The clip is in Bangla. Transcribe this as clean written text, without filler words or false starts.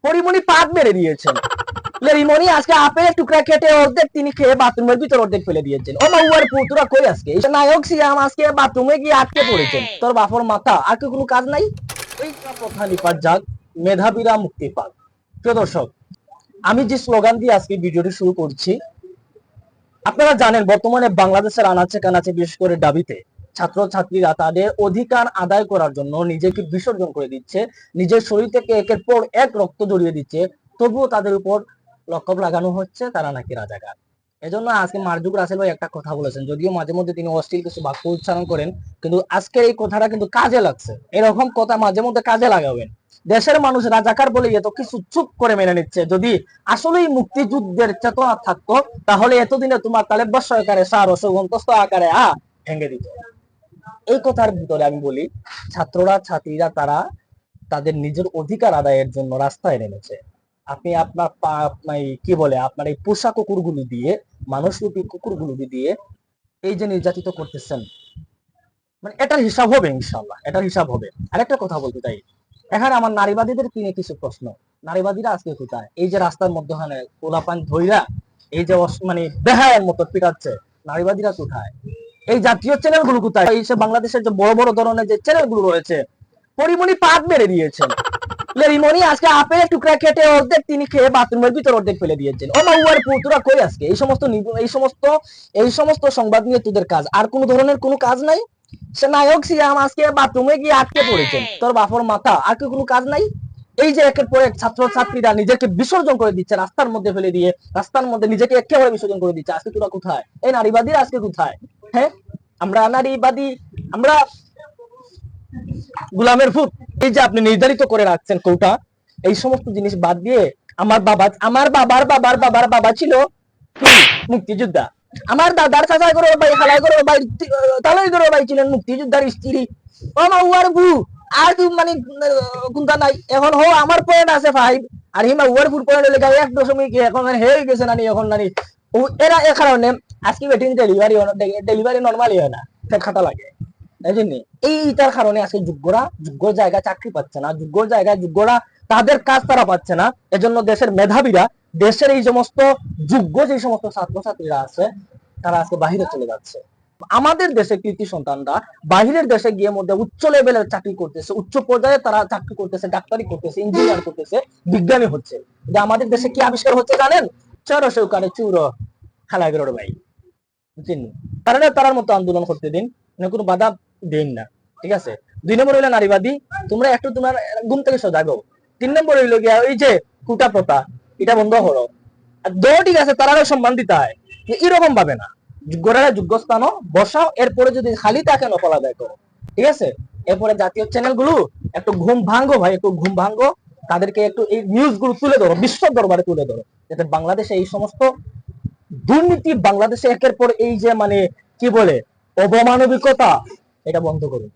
পরিমণি পাত মেরে দিয়েছেন। রিমনি আজকে আপেলের টুকরা কেটে অর্ধেক তিনি খেয়ে বাথরুমের ভিতর অর্ধেক ফেলে দিয়েছেন। ও মাউয়ার পুতুরা কই আজকে নায়ক সিয়াম আজকে বাথরুমে গিয়ে আটকে পড়েছেন। তোর বাপর মাথা আর কি কোনো কাজ নাই? এই কথা নিপাত যাক, মেধাবীরা মুক্তি পাক। প্রিয় দর্শক, আমি যে স্লোগান দিয়ে আজকে ভিডিওটি শুরু করছি, আপনারা জানেন বর্তমানে বাংলাদেশের আনাচে কানাচে বিশেষ করে দাবিতে ছাত্রছাত্রীরা তাদের অধিকার আদায় করার জন্য নিজেকে বিসর্জন করে দিচ্ছে, নিজের শরীর থেকে একের পর এক রক্ত জড়িয়ে দিচ্ছে, তবুও তাদের উপর লকআপ লাগানো হচ্ছে, তারা নাকি রাজাকার। এজন্য আজকে মারজুক রাসেল ভাই একটা কথা বলেছেন, যদিও মাঝে মধ্যে তিনি অশ্লীল কিছু বাক্য উচ্চারণ করেন, কিন্তু আজকে এই কথাটা কিন্তু কাজে লাগছে। এরকম কথা মাঝে মধ্যে কাজে লাগাবেন। দেশের মানুষ রাজাকার বলে এত কিছু চুপ করে মেনে নিচ্ছে। যদি আসলেই মুক্তিযুদ্ধের চেতনা থাকতো, তাহলে এতদিনে তোমার তালেবান সরকারের সার অসগন্তস্ত আকারে ভেঙে দিত। এই কথার ভিতরে আমি বলি, ছাত্ররা ছাত্রীরা তারা তাদের নিজের অধিকার আদায়ের জন্য রাস্তায় নেমেছে। আপনি আপনার কি বলে আপনার এই পোষা কুকুরগুলো দিয়ে, মানুষরূপী কুকুরগুলো দিয়ে এই যে নির্যাতিত করতেছেন, মানে এটার হিসাব হবে ইনশাল্লাহ, এটার হিসাব হবে। আরেকটা কথা বলতে চাই, এখানে আমার নারীবাদীদের কিনে কিছু প্রশ্ন। নারীবাদীরা আজকে কোথায়? এই যে রাস্তার মধ্যখানে পোলাপান ধইরা এই যে মানে বেহায়ের মতো পিটাচ্ছে, নারীবাদীরা কোথায়? এই জাতীয় চ্যানেল গুলো কোথায়? এই যে বাংলাদেশের যে বড় বড় ধরনের যে চ্যানেল গুলো রয়েছে, পরিমণি পাত মেরে দিয়েছেন। রিমনি আজকে আপেলের টুকরা কেটে অর্ধেক তিনি খেয়ে বাথরুমের ভিতর অর্ধেক ফেলে দিয়েছেন। ও মাউয়ার পুতুরা কই আজকে এই সমস্ত সংবাদ নিয়ে তোদের কাজ আর কোন ধরনের কোনো কাজ নাই? সে নায়ক সিয়াম আজকে বাথরুমে গিয়ে আটকে পড়েছেন। তোর বাপর মাথা আর কি কোনো কাজ নাই? এই যে একের পর এক ছাত্রছাত্রীরা নিজেকে বিসর্জন করে দিচ্ছে, রাস্তার মধ্যে ফেলে দিয়ে, রাস্তার মধ্যে নিজেকে একেবারে বিসর্জন করে দিচ্ছে। আজকে তোরা কোথায়? এই নারীবাদীরা আজকে কোথায়? হ্যাঁ, আমরা নারীবাদী, আমরা গুলামের ফুট। এই যে আপনি নির্ধারিত করে রাখছেন কোটা, এই সমস্ত জিনিস বাদ দিয়ে আমার বাবার বাবা ছিল মুক্তিযোদ্ধা, আমার দাদার চাচাই করে ভাই হালাই করে ভাই তালাই করে ভাই ছিলেন মুক্তিযোদ্ধার স্ত্রী। ও মা উয়ার বু আর তুই মানে কোনটা নাই এখন হো আমার পয়েন্ট আছে 5 আর হিমা উয়ার বুর পয়েন্ট লেখা 1 এখন হয়ে গেছে নানি এখন নানি এরা এ কারণে আজকে ওয়েটিং ডেলিভারি নরমালি হয় না, খাতা লাগে। এইটার কারণে আজকে যোগ্য জায়গায় চাকরি পাচ্ছে না, যোগ্য জায়গায় যোগ্যরা তাদের কাজ তারা পাচ্ছে না। এজন্য দেশের মেধাবীরা, দেশের এই সমস্ত যোগ্য যে সমস্ত ছাত্রছাত্রীরা আছে, তারা আজকে বাহিরে চলে যাচ্ছে। আমাদের দেশে কৃতি সন্তানরা বাহিরের দেশে গিয়ে মধ্যে উচ্চ লেভেলের চাকরি করতেছে, উচ্চ পর্যায়ে তারা চাকরি করতেছে, ডাক্তারি করতেছে, ইঞ্জিনিয়ার করতেছে, বিজ্ঞানী হচ্ছে। যে আমাদের দেশে কি আবিষ্কার হচ্ছে জানেন? চৌকারে চুর খেলায় গেল ভাই, বুঝছেন? তারার মতো আন্দোলন করতে দিন, কোনো বাধা দেন না, ঠিক আছে? 2 নম্বর হইলো নারীবাদী, তোমরা একটু তোমার ঘুম থেকে সজাগো। 3 নম্বর হইলো গিয়া ওই যে কুটা প্রথা, এটা বন্ধ করো। আর ঠিক আছে, তারাও সম্মান দিতে হয়, এরকম ভাবে না। যোগ্যরা যোগ্য স্থানও বসাও, এরপরে যদি খালি থাকে নকল আদায় করো, ঠিক আছে? এরপরে জাতীয় চ্যানেল গুলো একটু ঘুম ভাঙ্গো ভাই, একটু ঘুম ভাঙ্গো, তাদেরকে একটু এই নিউজ গুলো তুলে ধরো, বিশ্ব দরবারে তুলে ধরো, যাতে বাংলাদেশে এই সমস্ত দুর্নীতি, বাংলাদেশে একের পর এই যে মানে কি বলে অবমানবিকতা, এটা বন্ধ করুন।